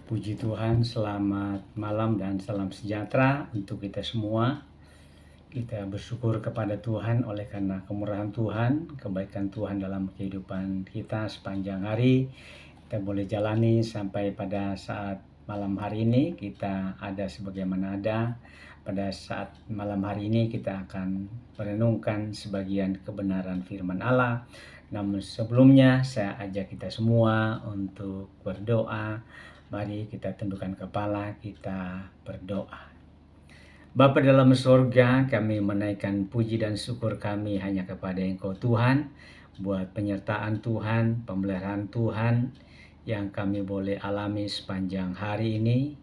Puji Tuhan, selamat malam dan salam sejahtera untuk kita semua. Kita bersyukur kepada Tuhan oleh karena kemurahan Tuhan, kebaikan Tuhan dalam kehidupan kita sepanjang hari. Kita boleh jalani sampai pada saat malam hari ini kita ada sebagaimana ada. Pada saat malam hari ini kita akan merenungkan sebagian kebenaran firman Allah. Namun sebelumnya saya ajak kita semua untuk berdoa. Mari kita tundukkan kepala, kita berdoa. Bapa dalam surga, kami menaikkan puji dan syukur kami hanya kepada Engkau Tuhan, buat penyertaan Tuhan, pemeliharaan Tuhan yang kami boleh alami sepanjang hari ini.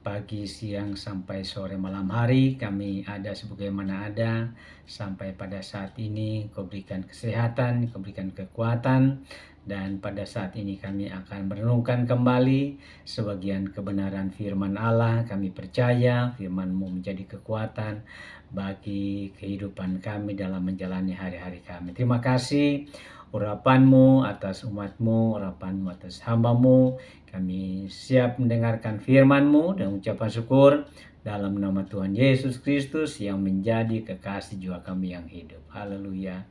Pagi, siang, sampai sore malam hari kami ada sebagaimana ada. Sampai pada saat ini Kau berikan kesehatan, Kau berikan kekuatan. Dan pada saat ini kami akan merenungkan kembali sebagian kebenaran firman Allah. Kami percaya firman-Mu menjadi kekuatan bagi kehidupan kami dalam menjalani hari-hari kami. Terima kasih urapan-Mu atas umat-Mu, urapan-Mu atas hamba-Mu. Kami siap mendengarkan firman-Mu dan ucapan syukur dalam nama Tuhan Yesus Kristus yang menjadi kekasih jiwa kami yang hidup. Haleluya.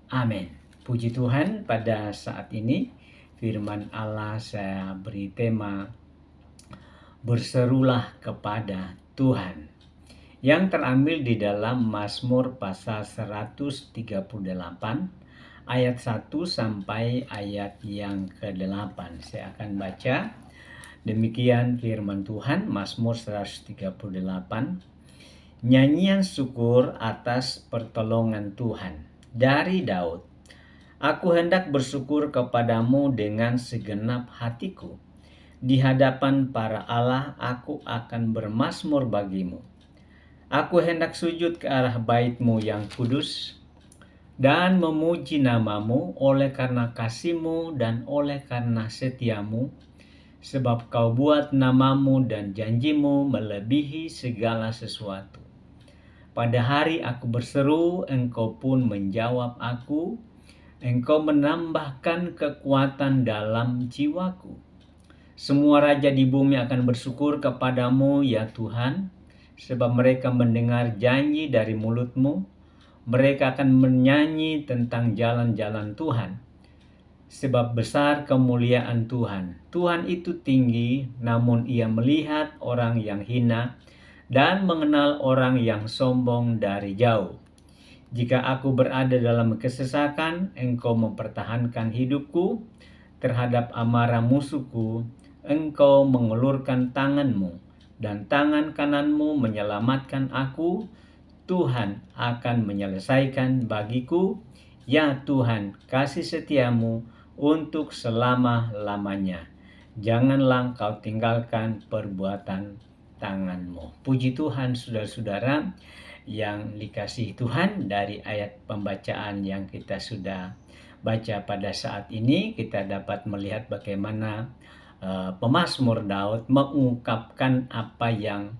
Amin. Puji Tuhan, pada saat ini firman Allah saya beri tema berserulah kepada Tuhan, yang terambil di dalam Mazmur pasal 138 ayat 1 sampai ayat yang ke-8. Saya akan baca. Demikian firman Tuhan, Mazmur 138. Nyanyian syukur atas pertolongan Tuhan. Dari Daud. Aku hendak bersyukur kepadamu dengan segenap hatiku. Di hadapan para Allah aku akan bermazmur bagimu. Aku hendak sujud ke arah bait-Mu yang kudus dan memuji nama-Mu oleh karena kasih-Mu dan oleh karena setia-Mu, sebab Kau buat nama-Mu dan janji-Mu melebihi segala sesuatu. Pada hari aku berseru, Engkau pun menjawab aku. Engkau menambahkan kekuatan dalam jiwaku. Semua raja di bumi akan bersyukur kepadamu, ya Tuhan, sebab mereka mendengar janji dari mulut-Mu. Mereka akan menyanyi tentang jalan-jalan Tuhan. Sebab besar kemuliaan Tuhan. Tuhan itu tinggi, namun Ia melihat orang yang hina dan mengenal orang yang sombong dari jauh. Jika aku berada dalam kesesakan, Engkau mempertahankan hidupku. Terhadap amarah musuhku, Engkau mengulurkan tangan-Mu, dan tangan kanan-Mu menyelamatkan aku. Tuhan akan menyelesaikan bagiku. Ya Tuhan, kasih setia-Mu untuk selama-lamanya. Janganlah Kau tinggalkan perbuatan tangan-Mu. Puji Tuhan, saudara-saudara yang dikasihi Tuhan, dari ayat pembacaan yang kita sudah baca pada saat ini, kita dapat melihat bagaimana pemazmur Daud mengungkapkan apa yang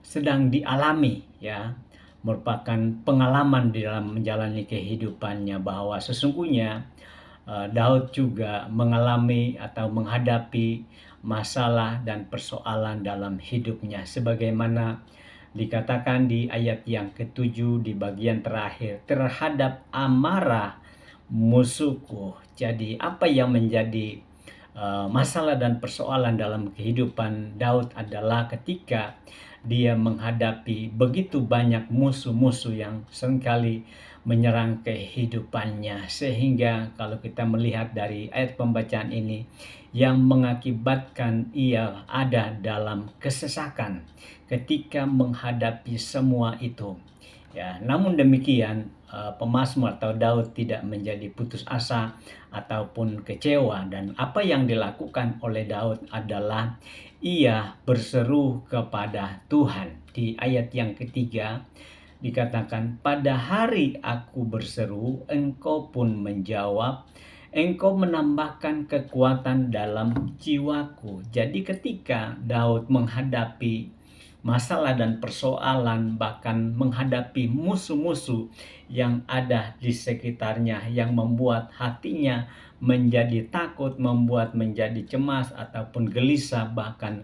sedang dialami, ya, merupakan pengalaman di dalam menjalani kehidupannya, bahwa sesungguhnya Daud juga mengalami atau menghadapi masalah dan persoalan dalam hidupnya, sebagaimana dikatakan di ayat yang ke-7 di bagian terakhir, terhadap amarah musuhku. Jadi apa yang menjadi masalah dan persoalan dalam kehidupan Daud adalah ketika dia menghadapi begitu banyak musuh-musuh yang seringkali menyerang kehidupannya, sehingga kalau kita melihat dari ayat pembacaan ini, yang mengakibatkan ia ada dalam kesesakan ketika menghadapi semua itu. Ya, namun demikian pemazmur atau Daud tidak menjadi putus asa ataupun kecewa, dan apa yang dilakukan oleh Daud adalah ia berseru kepada Tuhan. Di ayat yang ketiga dikatakan, pada hari aku berseru, Engkau pun menjawab, Engkau menambahkan kekuatan dalam jiwaku. Jadi ketika Daud menghadapi masalah dan persoalan, bahkan menghadapi musuh-musuh yang ada di sekitarnya, yang membuat hatinya menjadi takut, membuat menjadi cemas ataupun gelisah, bahkan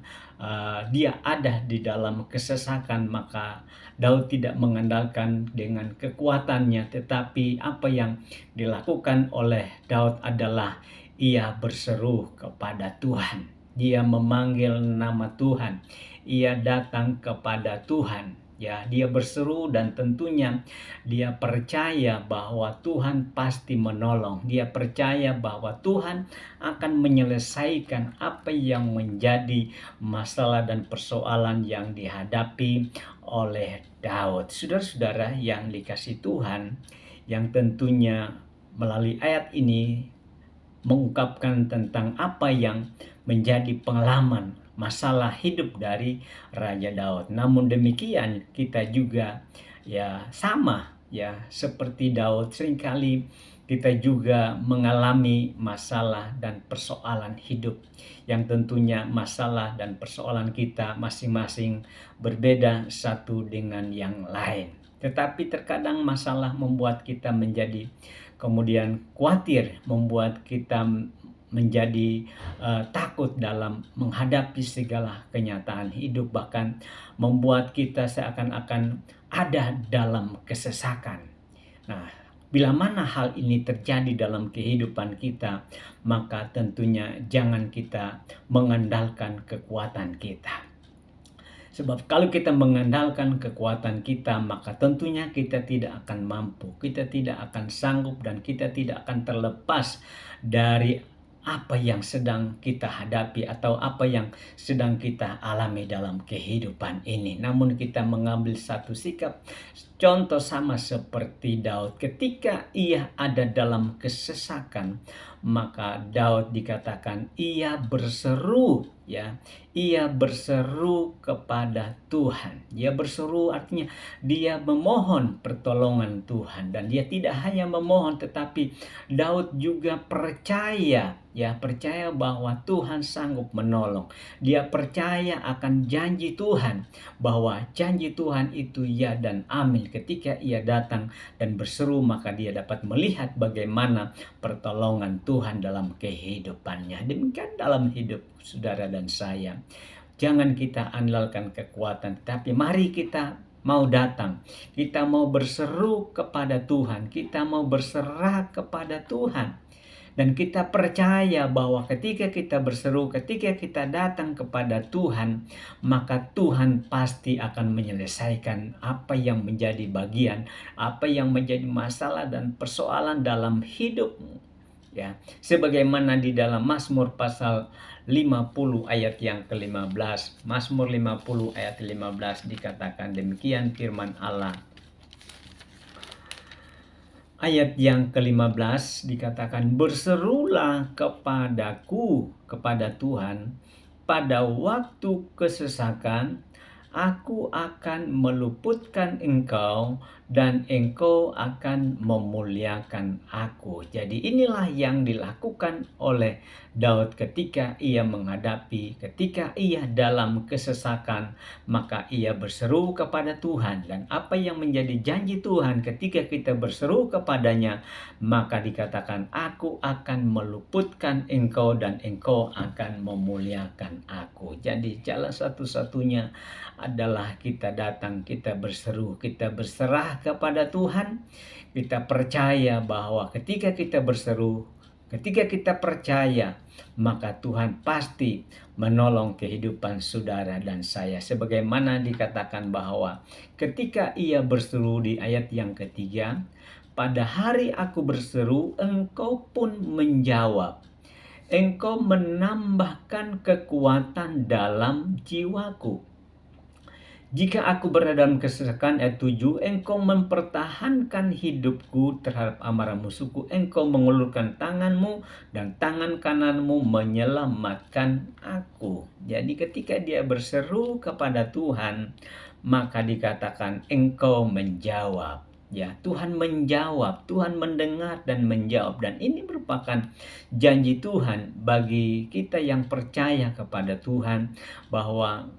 dia ada di dalam kesesakan. Maka Daud tidak mengandalkan dengan kekuatannya, tetapi apa yang dilakukan oleh Daud adalah ia berseru kepada Tuhan. Dia memanggil nama Tuhan. Ia datang kepada Tuhan. Ya, dia berseru dan tentunya dia percaya bahwa Tuhan pasti menolong. Dia percaya bahwa Tuhan akan menyelesaikan apa yang menjadi masalah dan persoalan yang dihadapi oleh Daud. Saudara-saudara yang dikasihi Tuhan, yang tentunya melalui ayat ini mengungkapkan tentang apa yang menjadi pengalaman masalah hidup dari Raja Daud. Namun demikian kita juga ya sama ya seperti Daud, seringkali kita juga mengalami masalah dan persoalan hidup yang tentunya masalah dan persoalan kita masing-masing berbeda satu dengan yang lain. Tetapi terkadang masalah membuat kita menjadi kemudian khawatir, membuat kita menjadi takut dalam menghadapi segala kenyataan hidup, bahkan membuat kita seakan-akan ada dalam kesesakan. Nah, bila mana hal ini terjadi dalam kehidupan kita, maka tentunya jangan kita mengandalkan kekuatan kita. Sebab kalau kita mengandalkan kekuatan kita, maka tentunya kita tidak akan mampu, kita tidak akan sanggup, dan kita tidak akan terlepas dari apa yang sedang kita hadapi atau apa yang sedang kita alami dalam kehidupan ini. Namun kita mengambil satu sikap, contoh sama seperti Daud. Ketika ia ada dalam kesesakan, maka Daud dikatakan ia berseru, ya. Ia berseru kepada Tuhan. Dia berseru artinya dia memohon pertolongan Tuhan, dan dia tidak hanya memohon tetapi Daud juga percaya bahwa Tuhan sanggup menolong. Dia percaya akan janji Tuhan, bahwa janji Tuhan itu ya dan amin. Ketika ia datang dan berseru, maka dia dapat melihat bagaimana pertolongan Tuhan dalam kehidupannya. Demikian dalam hidup saudara dan saya. Jangan kita andalkan kekuatan, tapi mari kita mau datang. Kita mau berseru kepada Tuhan. Kita mau berserah kepada Tuhan. Dan kita percaya bahwa ketika kita berseru, ketika kita datang kepada Tuhan, maka Tuhan pasti akan menyelesaikan apa yang menjadi bagian, apa yang menjadi masalah dan persoalan dalam hidupmu. Ya, sebagaimana di dalam Mazmur pasal 50 ayat yang ke-15. Mazmur 50 ayat 15 dikatakan demikian firman Allah. Ayat yang ke-15 dikatakan, berserulah kepadaku, kepada Tuhan, pada waktu kesesakan, aku akan meluputkan engkau dan engkau akan memuliakan aku. Jadi inilah yang dilakukan oleh Daud ketika ia menghadapi, ketika ia dalam kesesakan, maka ia berseru kepada Tuhan. Dan apa yang menjadi janji Tuhan ketika kita berseru kepadanya, maka dikatakan, aku akan meluputkan engkau dan engkau akan memuliakan aku. Jadi jalan satu-satunya adalah kita datang, kita berseru, kita berserah kepada Tuhan. Kita percaya bahwa ketika kita berseru, ketika kita percaya, maka Tuhan pasti menolong kehidupan saudara dan saya. Sebagaimana dikatakan bahwa ketika ia berseru di ayat yang ketiga, pada hari aku berseru, engkau pun menjawab. Engkau menambahkan kekuatan dalam jiwaku. Jika aku berada dalam kesesakan, ayat 7, engkau mempertahankan hidupku terhadap amarah musuhku. Engkau mengulurkan tanganmu dan tangan kananmu menyelamatkan aku. Jadi ketika dia berseru kepada Tuhan, maka dikatakan engkau menjawab. Ya, Tuhan menjawab, Tuhan mendengar dan menjawab. Dan ini merupakan janji Tuhan bagi kita yang percaya kepada Tuhan, bahwa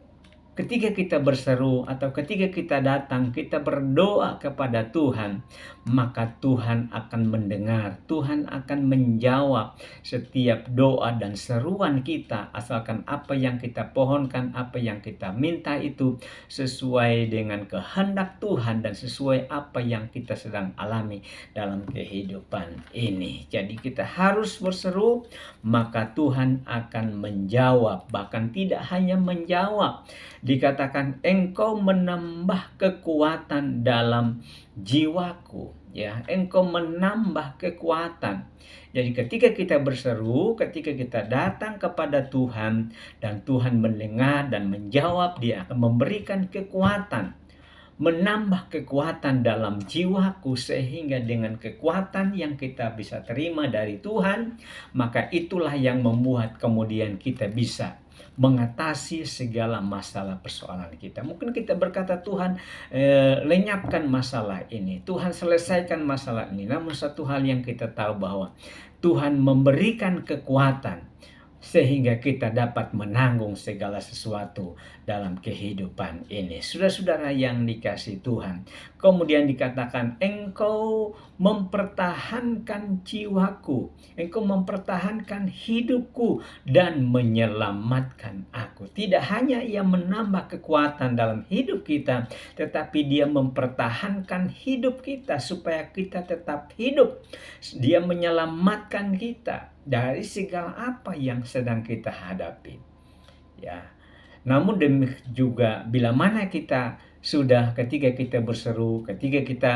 ketika kita berseru atau ketika kita datang, kita berdoa kepada Tuhan, maka Tuhan akan mendengar, Tuhan akan menjawab setiap doa dan seruan kita, asalkan apa yang kita pohonkan, apa yang kita minta itu sesuai dengan kehendak Tuhan dan sesuai apa yang kita sedang alami dalam kehidupan ini. Jadi kita harus berseru, maka Tuhan akan menjawab. Bahkan tidak hanya menjawab, dikatakan engkau menambah kekuatan dalam jiwaku, ya, engkau menambah kekuatan. Jadi ketika kita berseru, ketika kita datang kepada Tuhan dan Tuhan mendengar dan menjawab, Dia akan memberikan kekuatan, menambah kekuatan dalam jiwaku, sehingga dengan kekuatan yang kita bisa terima dari Tuhan, maka itulah yang membuat kemudian kita bisa mengatasi segala masalah persoalan kita. Mungkin kita berkata, Tuhan lenyapkan masalah ini, Tuhan selesaikan masalah ini. Namun satu hal yang kita tahu bahwa Tuhan memberikan kekuatan sehingga kita dapat menanggung segala sesuatu dalam kehidupan ini. Saudara-saudara yang dikasihi Tuhan, kemudian dikatakan engkau mempertahankan jiwaku, engkau mempertahankan hidupku dan menyelamatkan aku. Tidak hanya Ia menambah kekuatan dalam hidup kita, tetapi Dia mempertahankan hidup kita supaya kita tetap hidup. Dia menyelamatkan kita dari segala apa yang sedang kita hadapi, ya. Namun demikian juga bila mana kita sudah, ketika kita berseru, ketika kita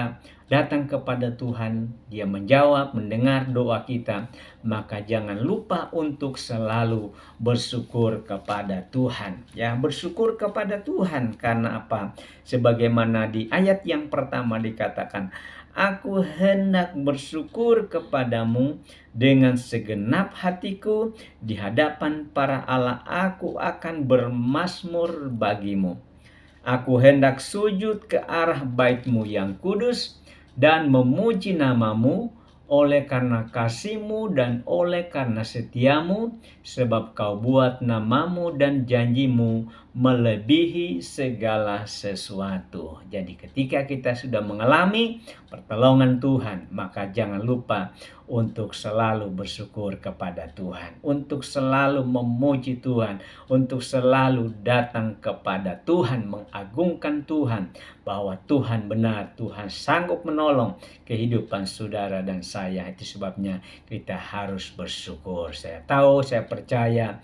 datang kepada Tuhan, Dia menjawab, mendengar doa kita, maka jangan lupa untuk selalu bersyukur kepada Tuhan, ya. Bersyukur kepada Tuhan karena apa? Sebagaimana di ayat yang pertama dikatakan, aku hendak bersyukur kepadamu dengan segenap hatiku, di hadapan para Allah aku akan bermazmur bagimu. Aku hendak sujud ke arah bait-Mu yang kudus dan memuji namamu oleh karena kasih-Mu dan oleh karena setia-Mu, sebab Kau buat namamu dan janji-Mu melebihi segala sesuatu. Jadi ketika kita sudah mengalami pertolongan Tuhan, maka jangan lupa untuk selalu bersyukur kepada Tuhan, untuk selalu memuji Tuhan, untuk selalu datang kepada Tuhan, mengagungkan Tuhan, bahwa Tuhan benar, Tuhan sanggup menolong kehidupan saudara dan saya. Itu sebabnya kita harus bersyukur. Saya tahu, saya percaya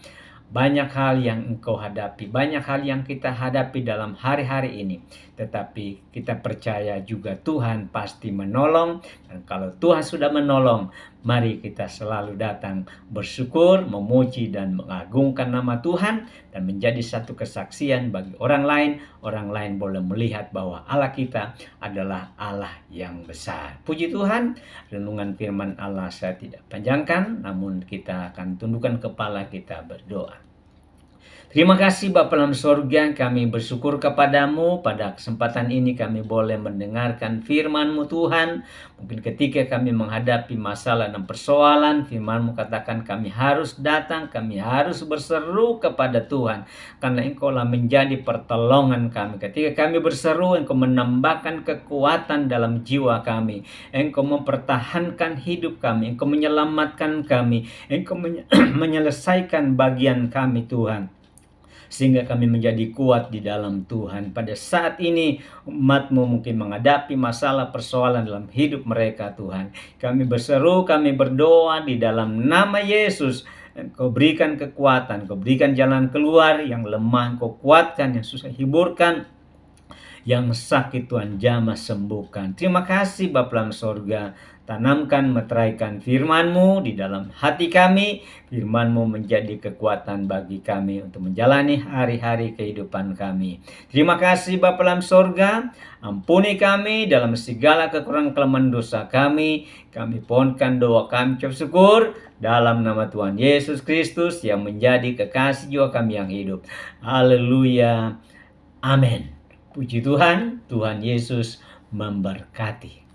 banyak hal yang engkau hadapi, banyak hal yang kita hadapi dalam hari-hari ini. Tetapi kita percaya juga Tuhan pasti menolong. Dan kalau Tuhan sudah menolong, mari kita selalu datang bersyukur, memuji dan mengagungkan nama Tuhan. Dan menjadi satu kesaksian bagi orang lain. Orang lain boleh melihat bahwa Allah kita adalah Allah yang besar. Puji Tuhan, renungan firman Allah saya tidak panjangkan, namun kita akan tundukkan kepala, kita berdoa. Terima kasih Bapa dalam sorga, kami bersyukur kepadamu. Pada kesempatan ini kami boleh mendengarkan firman-Mu Tuhan. Mungkin ketika kami menghadapi masalah dan persoalan, firman-Mu katakan kami harus datang, kami harus berseru kepada Tuhan. Karena Engkau-lah menjadi pertolongan kami. Ketika kami berseru, Engkau menambahkan kekuatan dalam jiwa kami. Engkau mempertahankan hidup kami, Engkau menyelamatkan kami, Engkau menyelesaikan bagian kami Tuhan, sehingga kami menjadi kuat di dalam Tuhan. Pada saat ini umat-Mu mungkin menghadapi masalah persoalan dalam hidup mereka Tuhan. Kami berseru, kami berdoa di dalam nama Yesus. Engkau berikan kekuatan, Engkau berikan jalan keluar. Yang lemah Engkau kuatkan, yang susah hiburkan, yang sakit Tuhan jamah sembuhkan. Terima kasih Bapa dalam sorga. Tanamkan, meteraikan firman-Mu di dalam hati kami. Firman-Mu menjadi kekuatan bagi kami untuk menjalani hari-hari kehidupan kami. Terima kasih Bapa dalam sorga. Ampuni kami dalam segala kekurangan kelemahan dosa kami. Kami pohonkan doa kami ucap syukur dalam nama Tuhan Yesus Kristus yang menjadi kekasih jiwa kami yang hidup. Haleluya. Amin. Puji Tuhan, Tuhan Yesus memberkati.